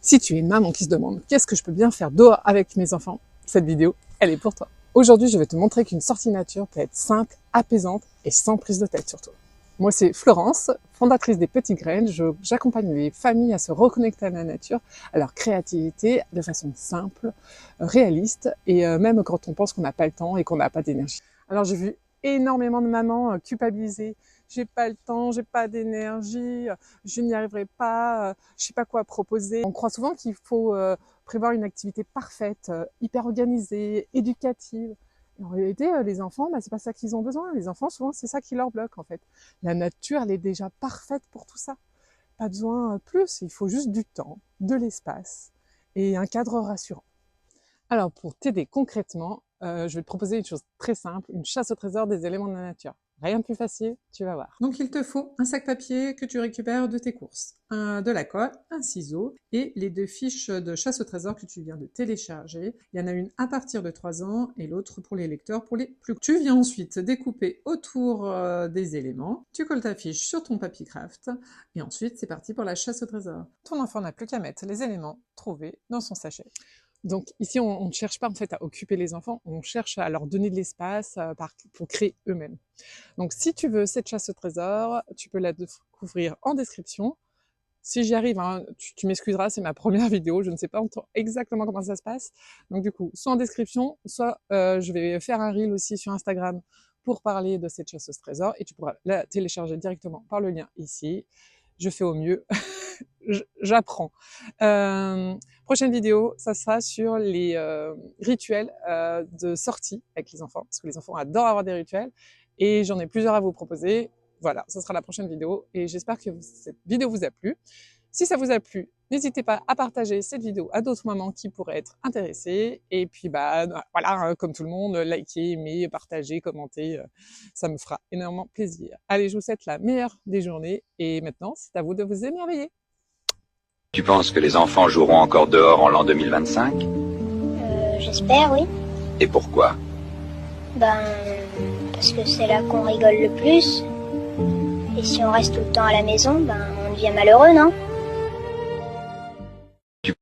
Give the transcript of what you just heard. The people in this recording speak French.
Si tu es une maman qui se demande qu'est-ce que je peux bien faire dehors avec mes enfants, cette vidéo, elle est pour toi. Aujourd'hui, je vais te montrer qu'une sortie nature peut être simple, apaisante et sans prise de tête surtout. Moi, c'est Florence, fondatrice des Petites Graines. J'accompagne les familles à se reconnecter à la nature, à leur créativité de façon simple, réaliste et même quand on pense qu'on n'a pas le temps et qu'on n'a pas d'énergie. Alors, j'ai vu énormément de mamans culpabiliser. J'ai pas le temps, j'ai pas d'énergie, je n'y arriverai pas, je sais pas quoi proposer. On croit souvent qu'il faut prévoir une activité parfaite, hyper organisée, éducative. Et en réalité, les enfants, c'est pas ça qu'ils ont besoin. Les enfants, souvent, c'est ça qui leur bloque, en fait. La nature, elle est déjà parfaite pour tout ça. Pas besoin de plus, il faut juste du temps, de l'espace et un cadre rassurant. Alors, pour t'aider concrètement, je vais te proposer une chose très simple, une chasse au trésor des éléments de la nature. Rien de plus facile, tu vas voir. Donc, il te faut un sac papier que tu récupères de tes courses, de la colle, un ciseau et les 2 fiches de chasse au trésor que tu viens de télécharger. Il y en a une à partir de 3 ans et l'autre pour les lecteurs pour les plus. Tu viens ensuite découper autour des éléments. Tu colles ta fiche sur ton papier craft et ensuite, c'est parti pour la chasse au trésor. Ton enfant n'a plus qu'à mettre les éléments trouvés dans son sachet. Donc ici, on ne cherche pas en fait à occuper les enfants, on cherche à leur donner de l'espace pour créer eux-mêmes. Donc si tu veux cette chasse au trésor, tu peux la découvrir en description. Si j'y arrive, hein, tu m'excuseras, c'est ma première vidéo, je ne sais pas exactement comment ça se passe. Donc du coup, soit en description, soit je vais faire un reel aussi sur Instagram pour parler de cette chasse au trésor et tu pourras la télécharger directement par le lien ici. Je fais au mieux, j'apprends. Prochaine vidéo, ça sera sur les rituels de sortie avec les enfants, parce que les enfants adorent avoir des rituels, et j'en ai plusieurs à vous proposer. Voilà, ce sera la prochaine vidéo, et j'espère que cette vidéo vous a plu. Si ça vous a plu, n'hésitez pas à partager cette vidéo à d'autres mamans qui pourraient être intéressées. Et puis, voilà, comme tout le monde, likez, aimez, partagez, commentez. Ça me fera énormément plaisir. Allez, je vous souhaite la meilleure des journées. Et maintenant, c'est à vous de vous émerveiller. Tu penses que les enfants joueront encore dehors en l'an 2025? J'espère, oui. Et pourquoi? Parce que c'est là qu'on rigole le plus. Et si on reste tout le temps à la maison, on devient malheureux, non?